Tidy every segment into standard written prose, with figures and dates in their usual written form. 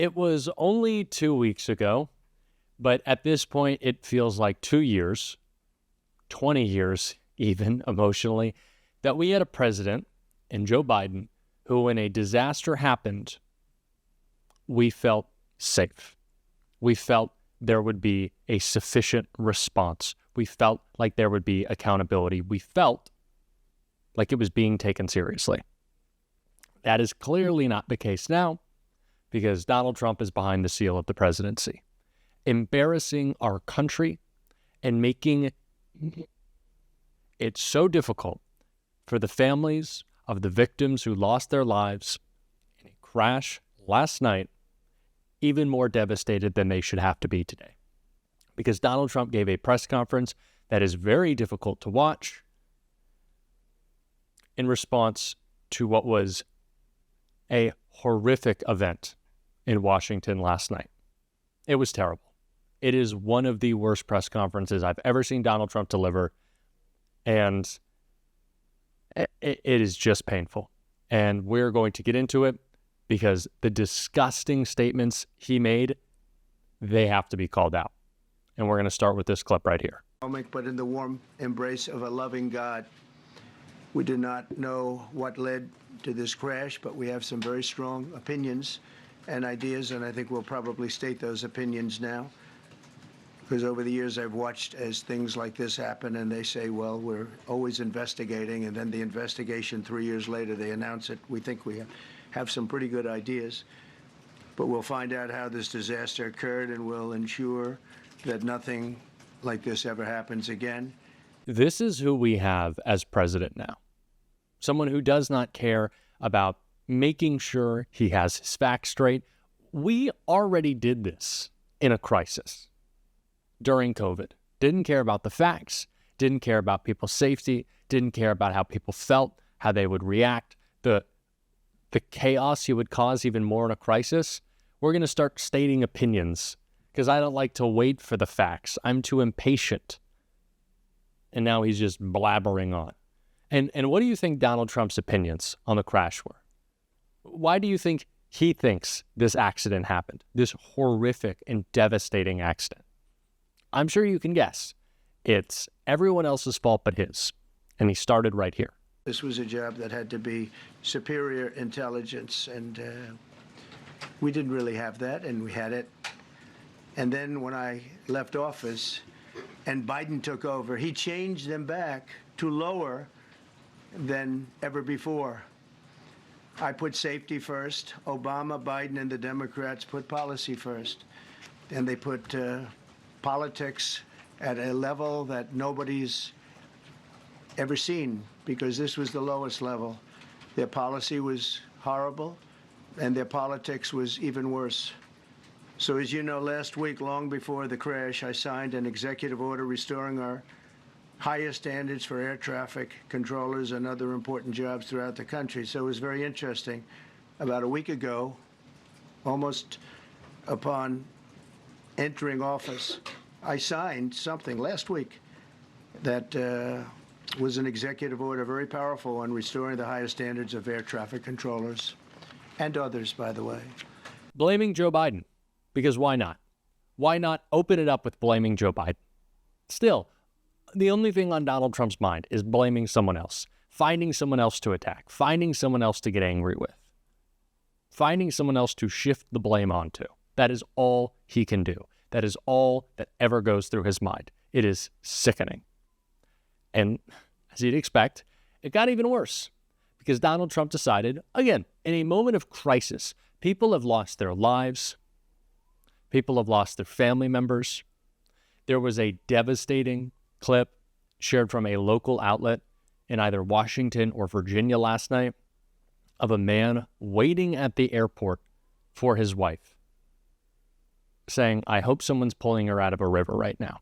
It was only 2 weeks ago, but at this point, it feels like 2 years, 20 years even emotionally, that we had a president in Joe Biden who, when a disaster happened, we felt safe. We felt there would be a sufficient response. We felt like there would be accountability. We felt like it was being taken seriously. That is clearly not the case now, because Donald Trump is behind the seal of the presidency, embarrassing our country and making it so difficult for the families of the victims who lost their lives in a crash last night, even more devastated than they should have to be today. Because Donald Trump gave a press conference that is very difficult to watch in response to what was a horrific event in Washington last night. It was terrible. It is one of the worst press conferences I've ever seen Donald Trump deliver, and it is just painful. And we're going to get into it because the disgusting statements he made, they have to be called out. And we're going to start with this clip right here. But in the warm embrace of a loving God, we do not know what led to this crash, but we have some very strong opinions and ideas, and I think we'll probably state those opinions now. Because over the years I've watched as things like this happen, and they say, well, we're always investigating, and then the investigation 3 years later, they announce it. We think we have some pretty good ideas, but we'll find out how this disaster occurred, and we'll ensure that nothing like this ever happens again. This is who we have as president now. Someone who does not care about making sure he has his facts straight. We already did this in a crisis during COVID. Didn't care about the facts, didn't care about people's safety, didn't care about how people felt, how they would react, the chaos you would cause even more in a crisis. We're going to start stating opinions because I don't like to wait for the facts. I'm too impatient. And now he's just blabbering on. And what do you think Donald Trump's opinions on the crash were? Why do you think he thinks this accident happened, this horrific and devastating accident? I'm sure you can guess. It's everyone else's fault but his. And he started right here. This was a job that had to be superior intelligence, and we didn't really have that, and we had it. And then when I left office and Biden took over, he changed them back to lower than ever before. I put safety first. Obama, Biden, and the Democrats put policy first. And they put politics at a level that nobody's ever seen, because this was the lowest level. Their policy was horrible, and their politics was even worse. So as you know, last week, long before the crash, I signed an executive order restoring our highest standards for air traffic controllers and other important jobs throughout the country. So it was very interesting. About a week ago, almost upon entering office, I signed something last week that was an executive order, very powerful, on restoring the highest standards of air traffic controllers and others, by the way. Blaming Joe Biden. Because why not? Why not open it up with blaming Joe Biden? Still, the only thing on Donald Trump's mind is blaming someone else, finding someone else to attack, finding someone else to get angry with, finding someone else to shift the blame onto. That is all he can do. That is all that ever goes through his mind. It is sickening. And as you'd expect, it got even worse because Donald Trump decided, again, in a moment of crisis, people have lost their lives. People have lost their family members. There was a devastating clip shared from a local outlet in either Washington or Virginia last night of a man waiting at the airport for his wife, saying, I hope someone's pulling her out of a river right now.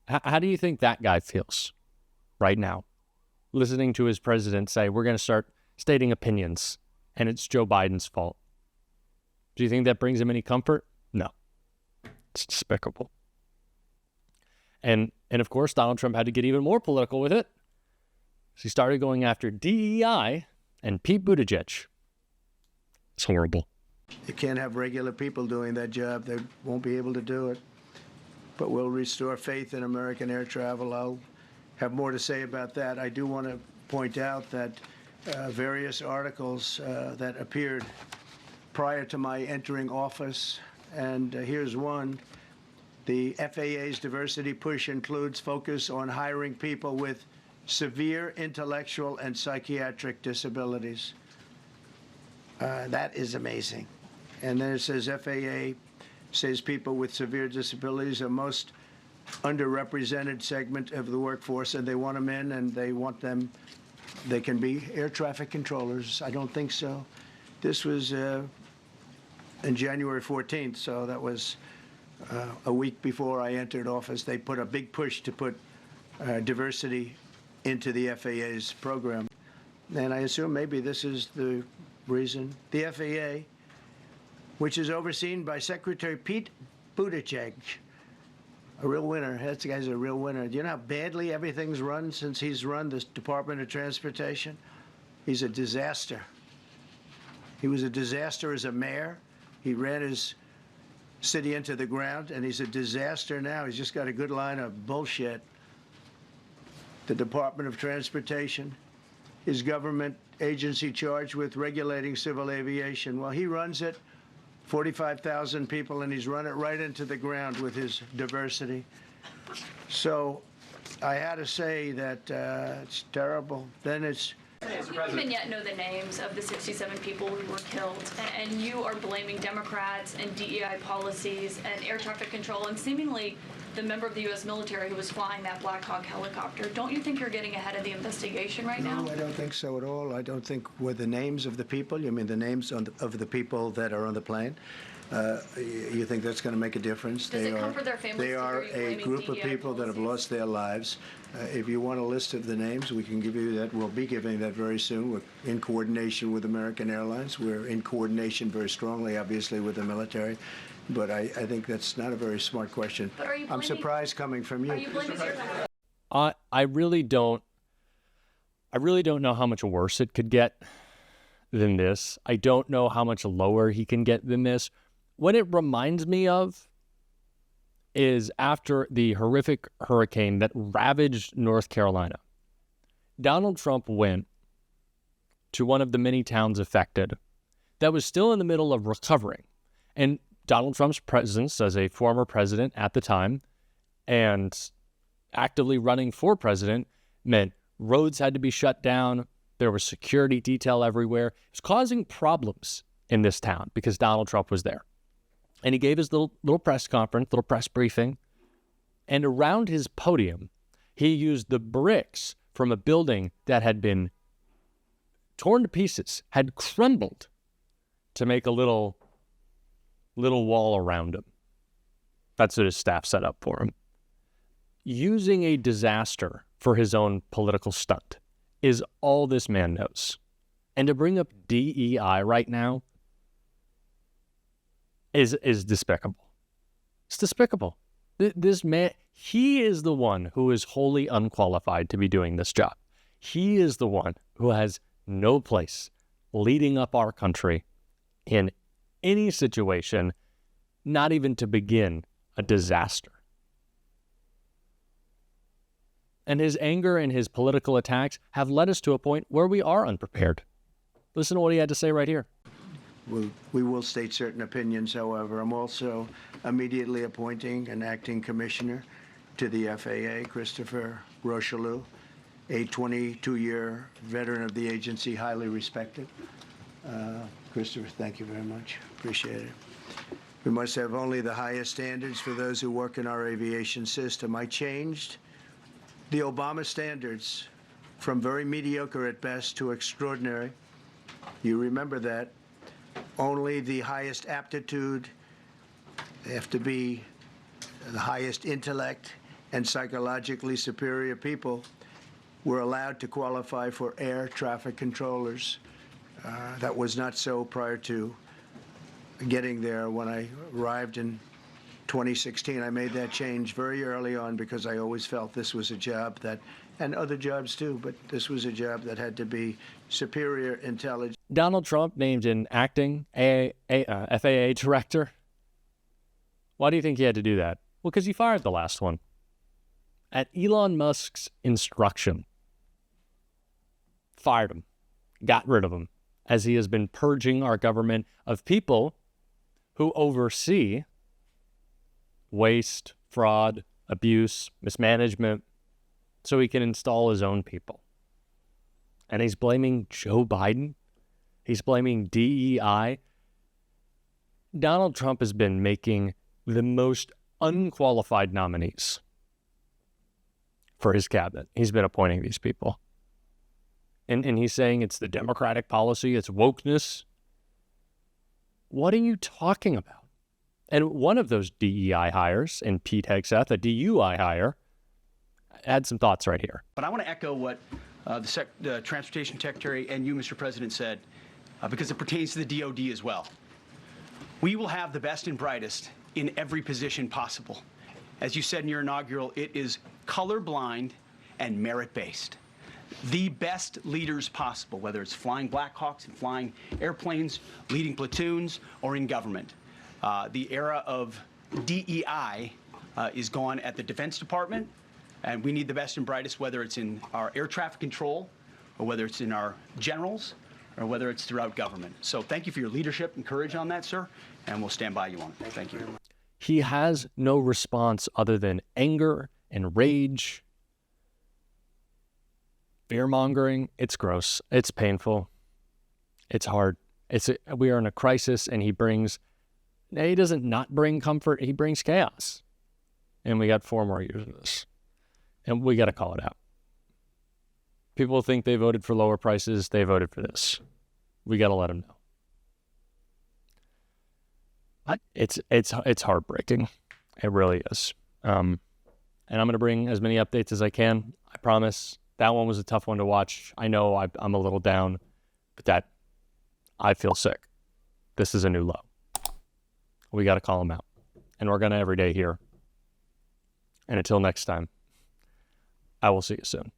How do you think that guy feels right now, listening to his president say, we're going to start stating opinions, and it's Joe Biden's fault? Do you think that brings him any comfort? No. It's despicable. And of course, Donald Trump had to get even more political with it. So he started going after DEI and Pete Buttigieg. It's horrible. You can't have regular people doing that job. They won't be able to do it. But we'll restore faith in American air travel. I'll have more to say about that. I do want to point out that various articles that appeared prior to my entering office, and here's one. The FAA's diversity push includes focus on hiring people with severe intellectual and psychiatric disabilities. That is amazing. And then it says FAA says people with severe disabilities are most underrepresented segment of the workforce, and they want them in, and they want them, they can be air traffic controllers. I don't think so. This was in January 14th, so that was a week before I entered office. They put a big push to put diversity into the FAA's program. And I assume maybe this is the reason. The FAA, which is overseen by Secretary Pete Buttigieg, a real winner. That guy's a real winner. Do you know how badly everything's run since he's run this Department of Transportation? He's a disaster. He was a disaster as a mayor. He ran his city into the ground, and he's a disaster now. He's just got a good line of bullshit. The Department of Transportation is government agency charged with regulating civil aviation. Well, he runs it, 45,000 people, and he's run it right into the ground with his diversity. So I had to say that it's terrible. Then it's... We don't even yet know the names of the 67 people who were killed, and you are blaming Democrats and DEI policies and air traffic control and seemingly the member of the U.S. military who was flying that Black Hawk helicopter. Don't you think you're getting ahead of the investigation right now? No, I don't think so at all. I don't think were the names of the people. You mean the names of the people that are on the plane? You think that's going to make a difference? Does it comfort their families? They are a group of people that have lost their lives. If you want a list of the names, we can give you that. We'll be giving that very soon. We're in coordination with American Airlines. We're in coordination very strongly, obviously, with the military. But I think that's not a very smart question. But are you I'm surprised coming from you. Are you blaming air traffic? I really don't know how much worse it could get than this. I don't know how much lower he can get than this. What it reminds me of is after the horrific hurricane that ravaged North Carolina, Donald Trump went to one of the many towns affected that was still in the middle of recovering. And Donald Trump's presence as a former president at the time and actively running for president meant roads had to be shut down. There was security detail everywhere. It was causing problems in this town because Donald Trump was there. And he gave his little press conference, little press briefing. And around his podium, he used the bricks from a building that had been torn to pieces, had crumbled, to make a little wall around him. That's what his staff set up for him. Using a disaster for his own political stunt is all this man knows. And to bring up DEI right now is despicable. It's despicable. This man, he is the one who is wholly unqualified to be doing this job. He is the one who has no place leading up our country in any situation, not even to begin a disaster. And his anger and his political attacks have led us to a point where we are unprepared. Listen to what he had to say right here. We will state certain opinions, however. I'm also immediately appointing an acting commissioner to the FAA, Christopher Rocheleau, a 22-year veteran of the agency, highly respected. Christopher, thank you very much. Appreciate it. We must have only the highest standards for those who work in our aviation system. I changed the Obama standards from very mediocre at best to extraordinary. You remember that. Only the highest aptitude, they have to be the highest intellect and psychologically superior people were allowed to qualify for air traffic controllers. That was not so prior to getting there. When I arrived in 2016, I made that change very early on because I always felt this was a job that, and other jobs too, but this was a job that had to be superior intelligence. Donald Trump named an acting FAA director. Why do you think he had to do that? Well, because he fired the last one at Elon Musk's instruction. Fired him, got rid of him, as he has been purging our government of people who oversee waste, fraud, abuse, mismanagement, so he can install his own people. And he's blaming Joe Biden. He's blaming DEI. Donald Trump has been making the most unqualified nominees for his cabinet. He's been appointing these people. And he's saying it's the Democratic policy, it's wokeness. What are you talking about? And one of those DEI hires, and Pete Hegseth, a DUI hire, had some thoughts right here. But I want to echo what the Transportation Secretary and you, Mr. President, said, because it pertains to the DOD as well. We will have the best and brightest in every position possible. As you said in your inaugural, it is colorblind and merit-based. The best leaders possible, whether it's flying Black Hawks and flying airplanes, leading platoons, or in government. The era of DEI is gone at the Defense Department, and we need the best and brightest, whether it's in our air traffic control, or whether it's in our generals, or whether it's throughout government. So thank you for your leadership and courage on that, sir, and we'll stand by you on it. Thank you. He has no response other than anger and rage. Fear-mongering, it's gross. It's painful. It's hard. We are in a crisis, and he doesn't not bring comfort, he brings chaos. And we got 4 more years of this. And we got to call it out. People think they voted for lower prices. They voted for this. We got to let them know. It's heartbreaking. It really is. And I'm going to bring as many updates as I can. I promise. That one was a tough one to watch. I know I'm a little down, but I feel sick. This is a new low. We got to call them out. And we're going to every day here. And until next time, I will see you soon.